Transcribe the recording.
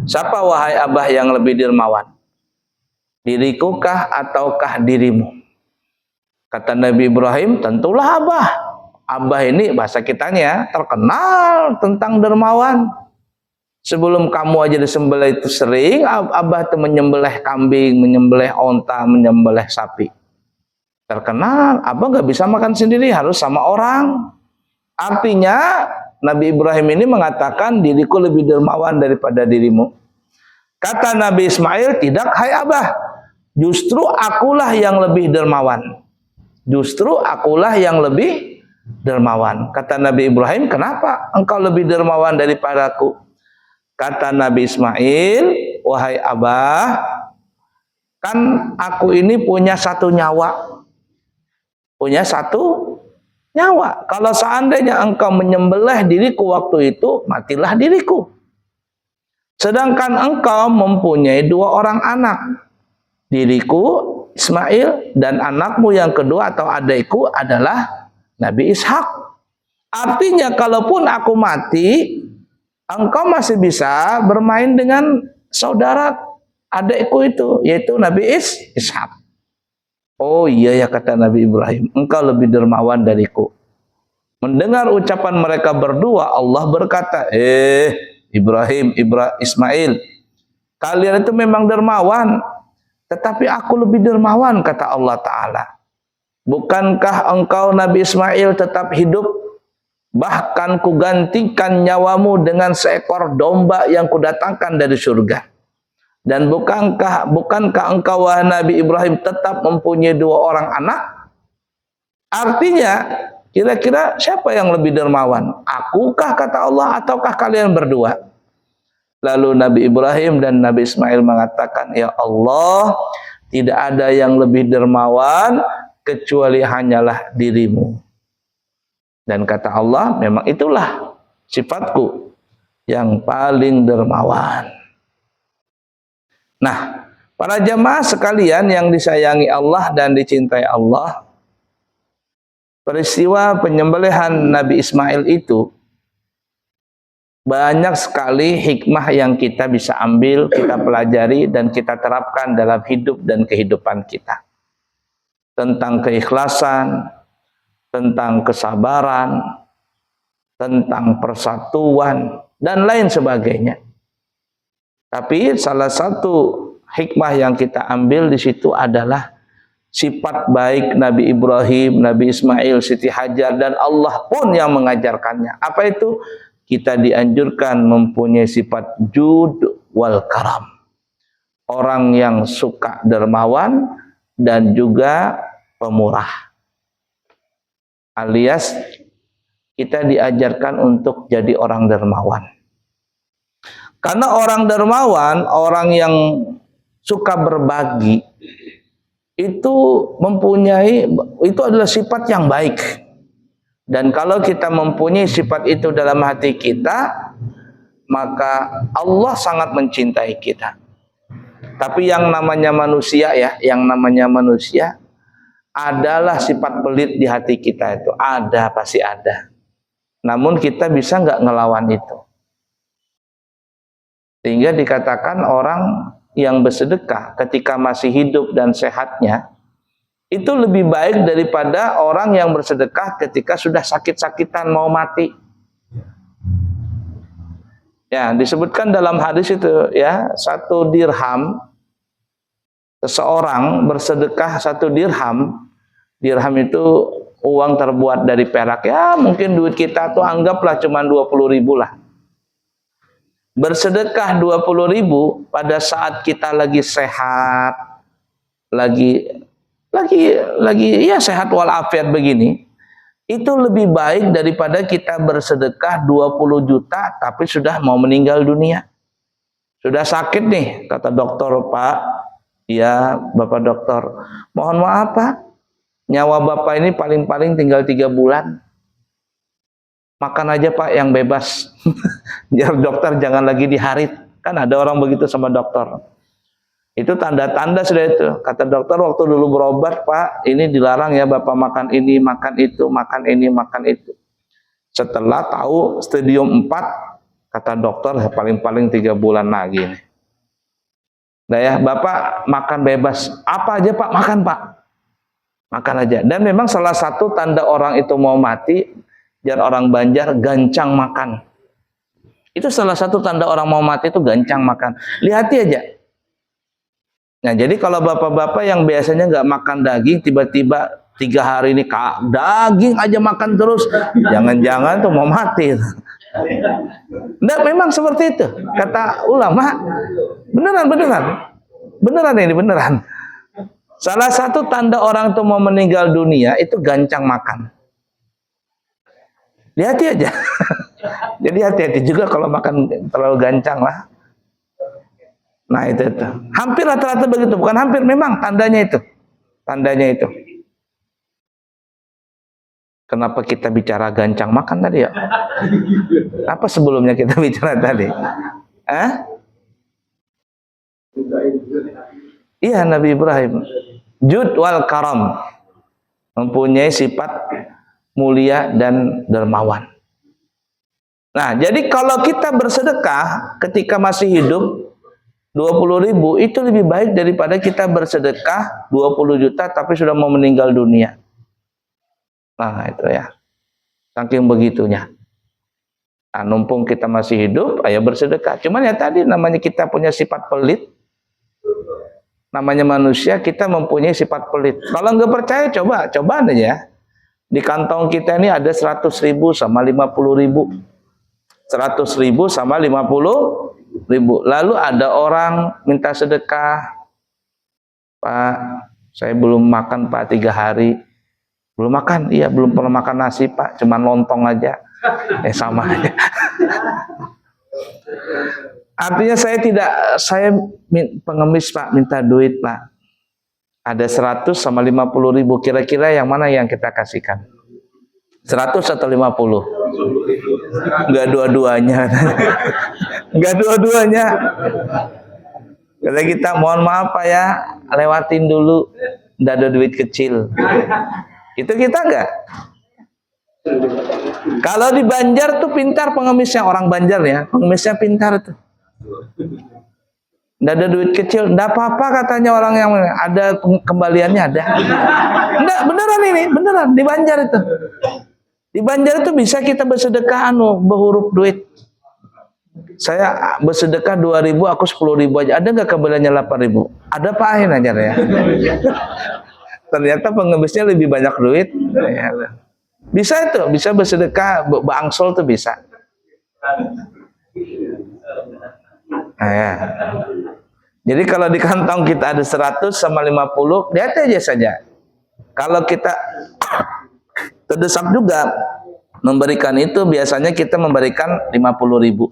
Siapa wahai Abah yang lebih dermawan? Dirikukah ataukah dirimu? Kata Nabi Ibrahim, tentulah Abah. Abah ini bahasa kitanya terkenal tentang dermawan. Sebelum kamu aja disembelih itu sering, Abah itu menyembelih kambing, menyembelih onta, menyembelih sapi. Terkenal, Abah gak bisa makan sendiri, harus sama orang. Artinya, Nabi Ibrahim ini mengatakan, diriku lebih dermawan daripada dirimu. Kata Nabi Ismail, tidak, hai Abah. Justru akulah yang lebih dermawan. Justru akulah yang lebih dermawan. Kata Nabi Ibrahim, kenapa engkau lebih dermawan daripadaku? Kata Nabi Ismail, wahai Abah, kan aku ini punya satu nyawa. Punya satu nyawa. Kalau seandainya engkau menyembelih diriku waktu itu, matilah diriku. Sedangkan engkau mempunyai 2 orang anak. Diriku, Ismail, dan anakmu yang kedua atau adikku adalah Nabi Ishak. Artinya kalaupun aku mati, engkau masih bisa bermain dengan saudara adikku itu, yaitu Nabi Ishak. Oh iya ya, kata Nabi Ibrahim, engkau lebih dermawan dariku. Mendengar ucapan mereka berdua, Allah berkata, Ibrahim, Ismail, kalian itu memang dermawan, tetapi aku lebih dermawan, kata Allah Ta'ala. Bukankah engkau Nabi Ismail tetap hidup? Bahkan kugantikan nyawamu dengan seekor domba yang kudatangkan dari surga. Dan bukankah engkau wahai Nabi Ibrahim tetap mempunyai 2 orang anak? Artinya, kira-kira siapa yang lebih dermawan? Akukah, kata Allah, ataukah kalian berdua? Lalu Nabi Ibrahim dan Nabi Ismail mengatakan, ya Allah, tidak ada yang lebih dermawan kecuali hanyalah dirimu. Dan kata Allah, memang itulah sifatku yang paling dermawan. Nah, para jamaah sekalian yang disayangi Allah dan dicintai Allah, peristiwa penyembelihan Nabi Ismail itu banyak sekali hikmah yang kita bisa ambil, kita pelajari, dan kita terapkan dalam hidup dan kehidupan kita. Tentang keikhlasan, tentang kesabaran, tentang persatuan, dan lain sebagainya. Tapi salah satu hikmah yang kita ambil di situ adalah sifat baik Nabi Ibrahim, Nabi Ismail, Siti Hajar, dan Allah pun yang mengajarkannya. Apa itu? Kita dianjurkan mempunyai sifat jud wal karam. Orang yang suka dermawan dan juga pemurah. Alias kita diajarkan untuk jadi orang dermawan. Karena orang dermawan, orang yang suka berbagi, itu adalah sifat yang baik. Dan kalau kita mempunyai sifat itu dalam hati kita, maka Allah sangat mencintai kita. Tapi yang namanya manusia adalah sifat pelit di hati kita itu. Ada, pasti ada. Namun kita bisa nggak ngelawan itu. Sehingga dikatakan orang yang bersedekah ketika masih hidup dan sehatnya, itu lebih baik daripada orang yang bersedekah ketika sudah sakit-sakitan mau mati. Ya, disebutkan dalam hadis itu ya, 1 dirham, seseorang bersedekah 1 dirham. Dirham itu uang terbuat dari perak. Ya, mungkin duit kita tuh anggaplah cuma 20.000 lah. Bersedekah 20.000 pada saat kita lagi sehat, lagi ya sehat walafiat begini, itu lebih baik daripada kita bersedekah 20 juta tapi sudah mau meninggal dunia. Sudah sakit nih, kata dokter, Pak, ya Bapak dokter, mohon maaf Pak, nyawa Bapak ini paling-paling tinggal 3 bulan. Makan aja Pak yang bebas. Biar dokter jangan lagi diharit. Kan ada orang begitu sama dokter. Itu tanda-tanda sudah itu. Kata dokter waktu dulu berobat, Pak, ini dilarang ya Bapak makan ini, makan itu, makan ini, makan itu. Setelah tahu stadium 4, Kata dokter paling-paling 3 bulan lagi nih. Nah ya, Bapak makan bebas. Apa aja Pak, makan Pak. Makan aja. Dan memang salah satu tanda orang itu mau mati, jar orang Banjar, gancang makan. Itu salah satu tanda orang mau mati itu gancang makan. Lihati aja. Nah jadi kalau bapak-bapak yang biasanya nggak makan daging, tiba-tiba 3 hari ini daging aja makan terus, jangan-jangan tuh mau mati. Nggak, memang seperti itu kata ulama. Beneran ini beneran. Salah satu tanda orang itu mau meninggal dunia itu gancang makan. Hati aja. Jadi hati-hati juga kalau makan terlalu gancang lah. Nah itu. Hampir rata-rata begitu, bukan hampir, memang tandanya itu. Tandanya itu. Kenapa kita bicara gancang makan tadi ya? Apa sebelumnya kita bicara tadi? Iya, Nabi Ibrahim. Jud wal karam. Mempunyai sifat mulia dan dermawan. Nah, jadi kalau kita bersedekah ketika masih hidup 20.000 itu lebih baik daripada kita bersedekah 20 juta tapi sudah mau meninggal dunia. Nah, itu ya. Saking begitunya. Nah, numpung kita masih hidup, ayo bersedekah. Cuman ya tadi namanya kita punya sifat pelit. Namanya manusia, kita mempunyai sifat pelit. Kalau nggak percaya, coba aja. Di kantong kita ini ada 100.000 sama 50.000. 100.000 sama 50.000. Lalu ada orang minta sedekah. Pak, saya belum makan Pak 3 hari. Belum makan? Iya, belum pernah makan nasi Pak. Cuman lontong aja. Sama aja. Artinya saya pengemis Pak, minta duit Pak. Ada 100 sama 50.000. Kira-kira yang mana yang kita kasihkan? 100 atau 50? Enggak dua-duanya. Enggak dua-duanya. Kata kita, mohon maaf Pak ya, lewatin dulu. Enggak ada duit kecil. Itu kita enggak? Kalau di Banjar tuh pintar pengemisnya, orang Banjar ya. Pengemisnya pintar tuh. Enggak ada duit kecil, enggak apa-apa katanya orang yang ada kembaliannya ada. Enggak, beneran ini, beneran di Banjar itu. Di Banjar itu bisa kita bersedekah berhuruf duit. Saya bersedekah 2.000, aku 10.000 aja. Ada nggak kembaliannya 8.000? Ada Pak Ahin aja ya. Ternyata pengemisnya lebih banyak duit. Bisa itu, bisa bersedekah, bangsol tuh bisa. Nah, ya. Jadi kalau di kantong kita ada 100 sama 50, lihat aja saja. Kalau kita terdesak juga memberikan itu, biasanya kita memberikan 50.000.